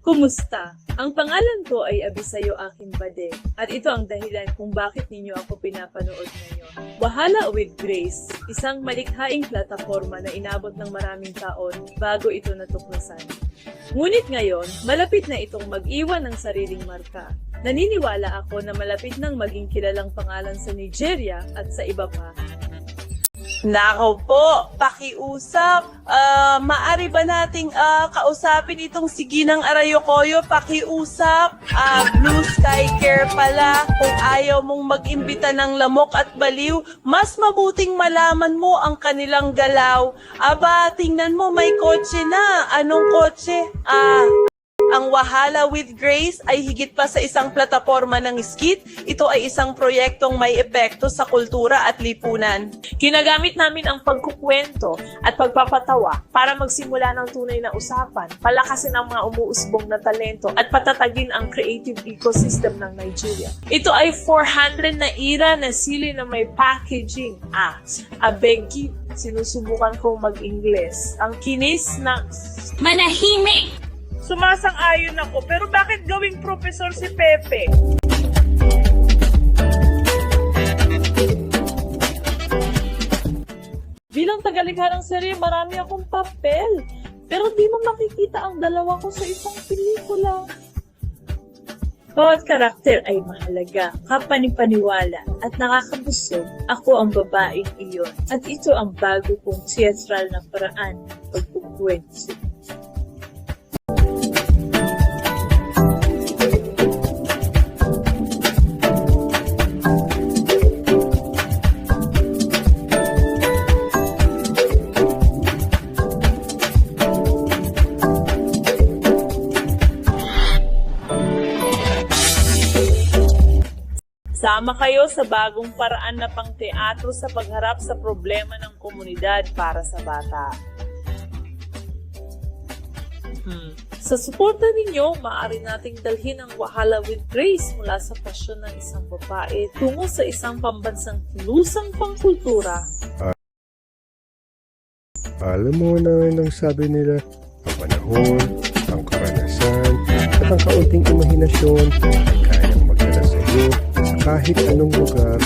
Kumusta? Ang pangalan ko ay Abisayo Aking Bade at ito ang dahilan kung bakit ninyo ako pinapanood ngayon. Wahala with Grace, isang malikhaing plataforma na inabot ng maraming taon bago ito natuklasan. Ngunit ngayon, malapit na itong mag-iwan ng sariling marka. Naniniwala ako na malapit nang maging kilalang pangalan sa Nigeria at sa iba pa. Nako po, pakiusap. Maari ba nating kausapin itong si Ginang Arayokoyo? Pakiusap. Blue Sky Care pala. Kung ayaw mong mag-imbita ng lamok at baliw, mas mabuting malaman mo ang kanilang galaw. Aba, tingnan mo, may kotse na. Anong kotse? Ang Wahala with Grace ay higit pa sa isang plataporma ng skit. Ito ay isang proyektong may epekto sa kultura at lipunan. Ginagamit namin ang pagkukwento at pagpapatawa para magsimula ng tunay na usapan, palakasin ang mga umuusbong na talento at patatagin ang creative ecosystem ng Nigeria. Ito ay 400 na ira na sili na may packaging. Abegi, sinusubukan kong mag-Ingles. Ang kinis na Manahimik! sumasang-ayon ako, pero bakit gawing profesor si Pepe? Bilang tagalikha ng serye, marami akong papel. Pero di mo makikita ang dalawa ko sa isang pelikula. Bawat karakter ay mahalaga, kapanipaniwala at nakakabusog. Ako ang babaeng iyon. At ito ang bago kong theatral na paraan ng pagkukwento. Sama kayo sa bagong paraan na pang-teatro sa pagharap sa problema ng komunidad para sa bata. Sa suporta ninyo, maaari nating dalhin ang Wahala with Grace mula sa pasyon ng isang babae tungo sa isang pambansang kilusang pangkultura. Alam mo na ang sabi nila, ang panahon, ang karanasan, at ang kaunting imahinasyon ay kayang magdala sa iyo sa kahit anong lugar